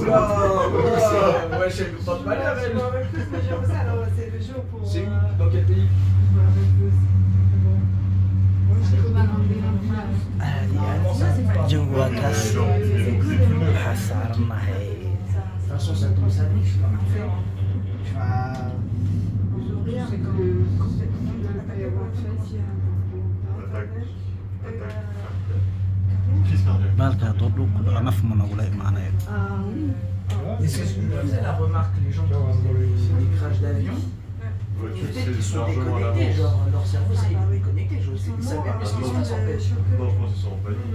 Oula, ouais, je ne comprends pas la Je belle. me rappelle plus, mais j'ai reçu, alors c'est le jour pour. C'est où? Dans quel pays? Je me rappelle plus. Bon. Normalement, ça c'est pas. جواكاس حصارنا هي De toute façon, ça tombe ça niche, là. Tu vas. Les horaires, c'est comme complètement de la période. Crise cardiaque. بالك هتطلق انا في مناولة معنا Ah oui. Et c'est ce que je faisais la remarque, les gens qui faisaient des crashs d'avion, Ouais, tu le peut-être sais qu'ils sont largement à déconnectés, l'avance. genre leur cerveau, ça, il est déconnecté, je sais, ils savent bien plus ce qui se passe en fait. Non, je pense qu'ils sont en panique.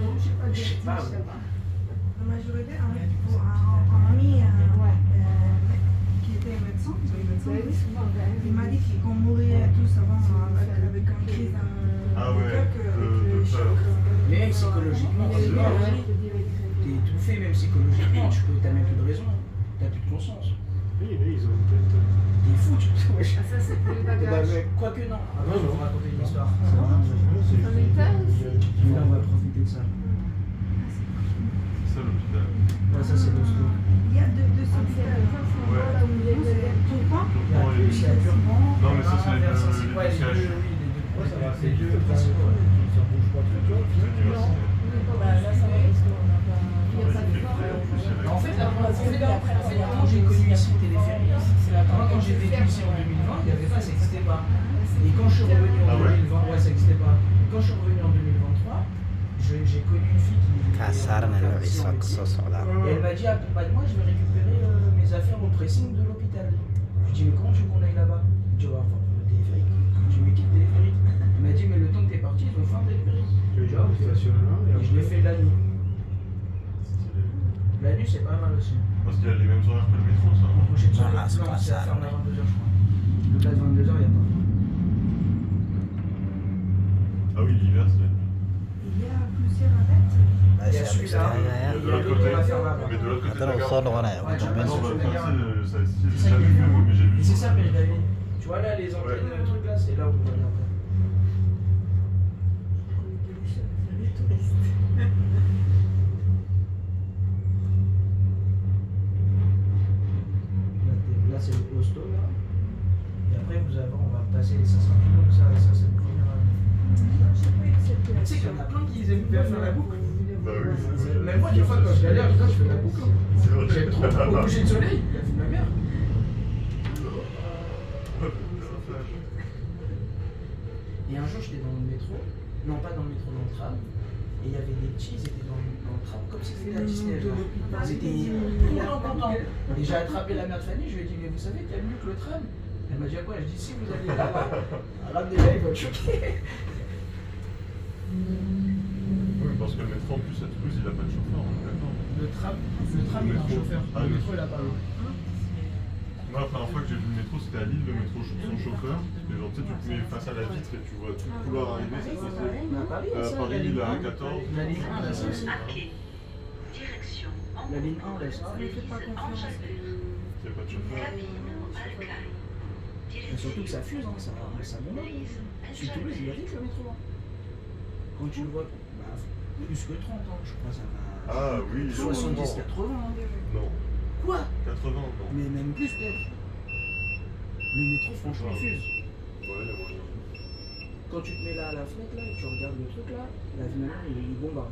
Je sais pas, La majorité, un ami qui était médecin, il m'a dit qu'on mourrait tous avant avec une crise Ah ouais, avec le choc. mais même psychologiquement, c'est mort. T'es étouffé, même psychologiquement, tu peux, t'as même plus de raison, t'as plus de conscience. Oui, ils ont peut-être. T'es fou, tu sais, wesh. Ça, c'est pour les Bah, bagages. mais quoique non, après je vais vous raconter une histoire. Un hôpital aussi. Là, on va profiter de ça. C'est ça l'hôpital. Là, ça c'est l'hosto. Il y a deux hôpitaux. Ouais. Là où il y a Tout le temps. Il y a deux, il y a Turban. Non, mais ça, c'est les vers deux- Saint-Cyr. Ouais, les deux les deux, sièges. oui, les deux. Ouais, ça va, C'est les deux ça principaux. Ouais. bouge pas trop, tu vois. C'est l'université. Bah, là, ça va parce qu'on n'a pas. Il n'y a pas de En fait, quand j'ai connu ici le téléphérique, moi quand j'ai vécu ici en 2020, il n'y avait pas, ça n'existait pas. Et quand je suis revenu en Ah ouais 2020, ouais, ça n'existait pas. Et quand je suis revenu en 2023, j'ai connu une fille qui. كسرنا العيسى قصص على Et elle m'a dit accompagne-moi, je vais récupérer mes affaires au pressing de l'hôpital. Je lui dis mais comment tu veux qu'on aille là-bas? Il dit on va prendre le téléphérique. Je lui dis mais quel téléphérique? Il m'a dit mais le temps que t'es parti, ils ont fait un téléphérique. Je lui dis ah ok. Et je l'ai fait la nuit. La nuit c'est pas mal aussi. Parce qu'il y a les mêmes horaires que le métro, ça. Au coucher de soleil, Ah, c'est non, pas c'est ça, à ferme à mais- 22h je crois. Au-delà de 22h, il n'y a pas. Ah oui, l'hiver, c'est. Il y a plusieurs arêtes. Il y a celui-là, et il y a l'autre qu'on va faire là-bas. Mais de l'autre côté de la هذا gare. وصل وانا Ouais, وجنبين Non, bah, ça, C'est j'ai ça jamais qui est vu, bien. moi, mais j'ai vu. Et c'est sur- ça, mais je l'avais. Tu vois là, les antennes, le truc là, c'est là où on va aller après. Là, c'est le hosto là. Et après, on va passer, ça sera plus long que ça, c'est le premier. Tu sais qu'il y en a plein qui aiment bien faire la boucle. Bah oui, Même moi, des fois, quand je galère, je fais la boucle. C'est vrai. J'aime trop au coucher de soleil, la vie de ma mère. Et un jour, j'étais dans le métro, non pas dans le métro, dans le tram, et il y avait des petits, ils étaient dans le tram comme si c'était la Disney. Genre. Ils étaient tout contents. Et j'ai attrapé la mère de famille, je lui ai dit, mais vous savez qu'il y a mieux que le tram? Elle m'a dit à quoi? Je dis, si vous allez là-bas, arabe déjà, il va te choquer. Oui, parce que le métro, en plus, à Toulouse, il a pas de chauffeur, on est d'accord. Le tram, il a un métro. chauffeur. Ah, Le oui. métro, il a pas un. Moi, la première fois que j'ai vu le métro, c'était à Lille, le métro son chauffeur. Et genre, tu sais, tu te mets face à la vitre et tu vois tout le couloir arriver, c'est ça. Mais à Paris, ça, Paris, la ligne il a 1. 14. La ligne 1, là, ça aussi. Direction La ligne 1, là, ça. Ne fais pas confiance. Il n'y a pas de chauffeur. Mais surtout que ça fuse, hein, ça monte. Sur Toulouse, il va vite le métro. Hein. Quand tu le vois, bah, plus que 30 ans, je crois, ça va. Ah oui, 70, 80. Hein. Non. Quoi? 80, non. Mais même plus peut-être. Le métro, franchement, il fuse. Ouais, il y a moyen. Quand tu te mets là à la fenêtre, là, et tu regardes le truc là, la vie maintenant, il bombarde.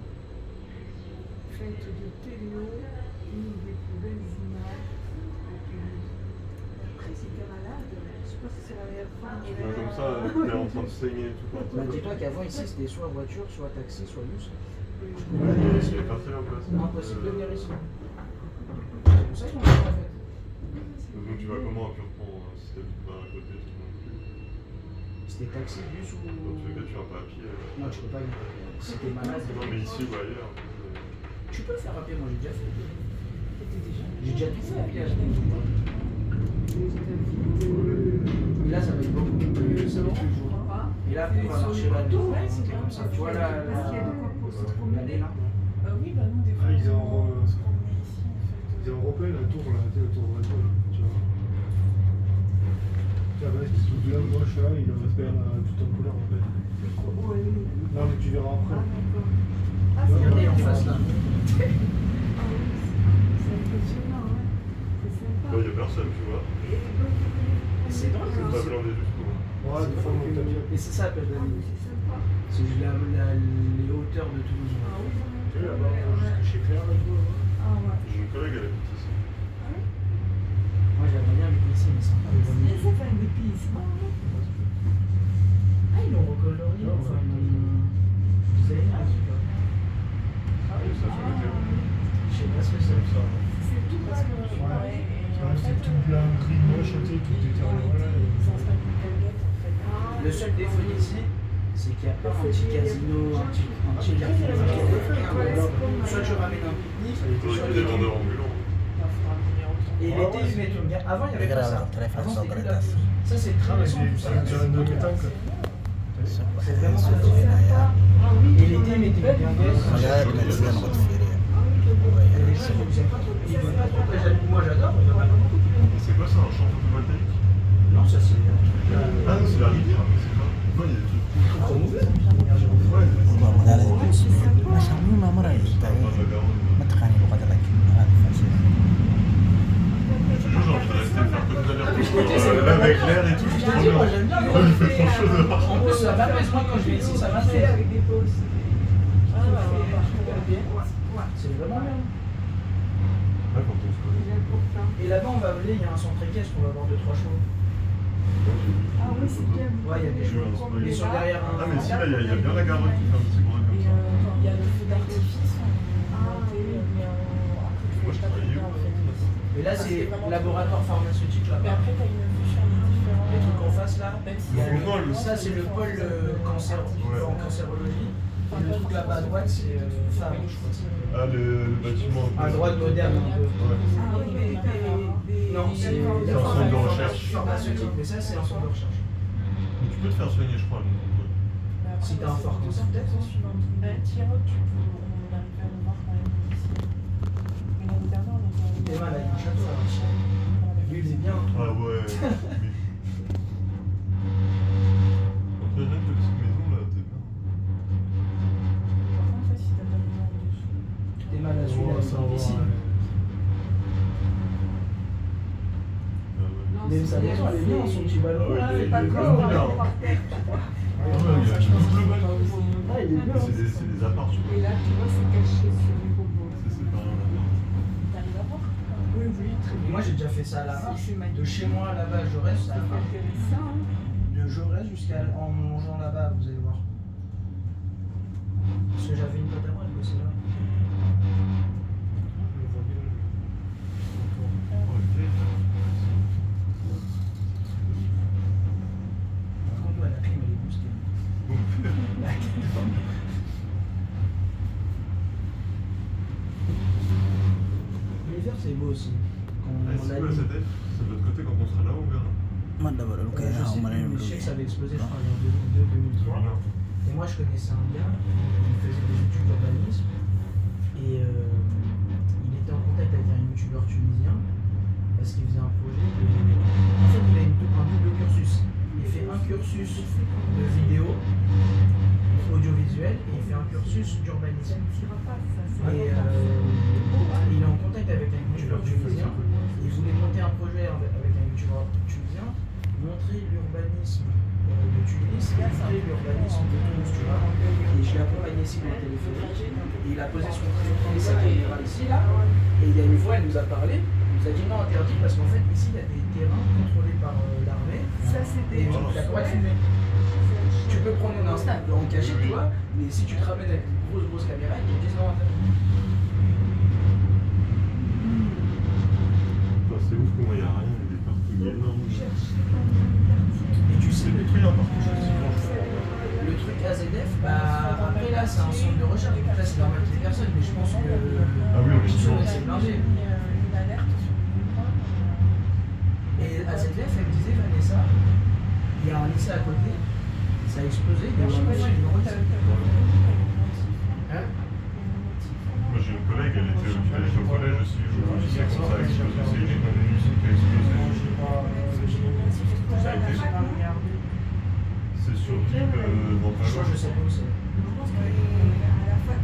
Fête de Téléo, une des plus belles images de Toulouse. Après, c'était malade. Je pense que c'est la meilleure fois. Comme ça, t'es en train de saigner et tout. Bah, dis-toi qu'avant ici, c'était soit voiture, soit taxi, soit bus. Il est pas très en place. Impossible de venir ici. C'est pour ça qu'ils ont fait en fait. Donc tu vas comment à Purpan si t'habites pas à côté non plus? C'était taxi, bus ou. Dans tous les cas, tu vas pas à pied. Non, tu peux pas y aller. Si t'es malade. Non, mais ici ou ailleurs. Tu peux le faire à pied, moi j'ai déjà fait. J'ai déjà tout fait à pied. Mais là, ça va être beaucoup plus selon. Et là, on va marcher là, tout, monter comme ça. Tu vois là, l'allée là. Oui, bah non, des fois. Ah, ils ont on est ici, en fait. Ils ont repris la tour, là, tu sais, la tour de la tour, là, tu vois. Tu vois, ce truc là, moi, je suis là, il va se faire tout en couleur, en fait. Non, mais tu verras après. Ah, Regardez en face là. c'est impressionnant. personne, tu vois. Et c'est drôle C'est que pas c'est- blindé du tout. Ouais, des fois, on t'a dit. Et c'est ça la pêche Ah oui, d'Annie. c'est sympa. C'est les hauteurs de Toulouse. Ah oui. Tu sais, là-bas, jusque chez Claire, là, tu vois. Ah ouais. J'ai une collègue, elle habite ici. Moi j'aimerais bien habiter ici, mais sans pas Et ça fait un dépaysement. Ah, ils l'ont recolorié, enfin, ils l'ont designé un petit peu. Ah oui, ça sur le terrain. Je sais pas ce que c'est. C'est tout Parce que, bas. ouais, et Ouais, en c'est fait, tout blanc, gris, moche, tu sais, tout était en voilà. ils installent une colguette, en fait. Le seul défaut d'ici, c'est qu'il n'y a pas un petit casino, un petit café. Soit tu ramènes un pique-nique, soit Des vendeurs ambulants. Et l'été, ils mettent une gare. Avant, il n'y avait pas ça. Avant, c'était que la pelouse. Ça, c'est très récent. C'est un de pétanque. C'est vraiment Sio ça. fina ya Et l'été, ils mettaient une guinguette. magari tumalizia na kutufikiria. Et les gens, ils n'aiment pas trop. Ils n'aiment pas trop. Moi, j'adore, mais il y en a pas beaucoup. C'est quoi ça, un champ photovoltaïque? Non, ça, c'est Ah non, c'est la rivière, mais c'est pas. Non, il y a des trucs. renouvelé. Ouais, Kwa magari mashamuna mara c'est ita pas ma daronne. matakani lokata lakini hadi fashion. Je te jure, j'ai envie de rester faire que des allers-retours. Là, avec l'air et tout, c'est trop Moi, bien. j'aime bien. Oh, il fait trop chaud dehors. En plus, ça m'apaise. Moi, quand je vais ici, ça m'apaise. Avec des pauses. C'est vraiment bien. Ouais, quand on se connaît. Et là-bas, on va voler, il y a un centre équestre, on va avoir 2-3 chevaux. Ah oui, c'est bien. Ouais, il y a des J'ai eu chevaux. un spoil. Ils sont derrière un. Ah, mais si, là, il y a bien la garde qui fait un petit brin comme Et ça. quand il y a le feu d'artifice, on mais après, tu Moi, je fais pas travaillais bien, où, en fait. Mais là, c'est laboratoire pharmaceutique Mais là-bas. après, t'as une vue sur les différents. Les trucs en face là, Même si il y a Non, le- ça c'est le pôle cancer, en cancérologie. Et le truc là-bas à droite c'est Faro, je crois. Ah, le bâtiment. À droite moderne un peu. Ouais. Ah oui, des. Non, c'est C'est un centre de recherche. pharmaceutique, mais ça c'est un centre de recherche. Mais tu peux te faire soigner, je crois. Donc, Si t'as un fort cancer, peut-être. on arrivait à le voir quand même ici. Mais l'année dernière, on était T'es mal avec un château là. Lui il est bien. Ah ouais. Oui. Donc, il y a une petite maison là, t'es bien. Par contre, si t'as pas de en dessous. T'es mal à celui-là, Ça va, c'est ici. Ah ouais. Mais sa maison elle est bien, son petit ballon. Ah ouais, C'est il pas est grave, bien, on va là. aller par terre. Ah ouais, il y a une double balcon. Ah il est bien. C'est des apparts, tu vois. Et là, tu vois, c'est caché sur les bobos. C'est pas un appart. T'arrives à voir? Oui, oui, très bien. Moi j'ai déjà fait ça à la marche. C'est magnifique. De chez moi là-bas, je reste à la C'est marche. intéressant. Hein. De Jaurès jusqu'à en mangeant là-bas, vous allez voir. Parce que j'avais une pote à moi, elle bossait là. Par contre, ouais, la clim elle est boostée. La clim. L'hiver c'est beau aussi. Quand on C'est l'a quoi dit. cette F? C'est de l'autre côté quand on sera là, on verra. Manda baro Je kaya sais au plus, mara mais je sais que ça avait explosé, je crois, en 2002-2003. Voilà. Et moi, je connaissais un gars qui faisait des études d'urbanisme. Et il était en contact avec un youtubeur tunisien parce qu'il faisait un projet de. En fait, il a un double cursus. Il fait un cursus de vidéo, audiovisuel, et il fait un cursus d'urbanisme. Et il est en contact avec un youtubeur tunisien. Il voulait monter un projet avec un youtubeur tunisien, montrer l'urbanisme de Tunis et montrer l'urbanisme de Toulouse, tu vois. Et je l'ai accompagné ici dans le téléphonique. Et il a posé sa caméra ici, là. Et il y a une fois, elle nous a parlé. Il nous a dit non, interdit, parce qu'en fait, ici, il y a des terrains contrôlés par l'armée. Ça, c'est Et des. il a pas de filmer. Tu peux prendre une instant en cachet, tu vois, mais si tu te ramènes avec une grosse caméra, ils te disent non, interdit. Enfin, c'est ouf comment il n'y a rien, il y a des partout, il y a énormément de... Et tu sais, C'est le détruit truc, un partout, je sais pas. le truc AZF, bah après là, c'est un centre de recherche, donc là, c'est normal qu'il y ait personne, mais je pense que. Ah oui, on est sûr. C'est blindé. Une alerte sur le point. Et AZF, elle me disait, Vanessa, il y a un lycée à côté, ça a explosé, il y a eu un monsieur de droite. Hein? Moi j'ai une collègue, elle était au collège aussi, je sais quand ça a explosé, c'est une usine qui a explosé. Ça a été. C'est sur Dib, dans Je pas loin. sais pas où c'est. Je pense qu'à la fac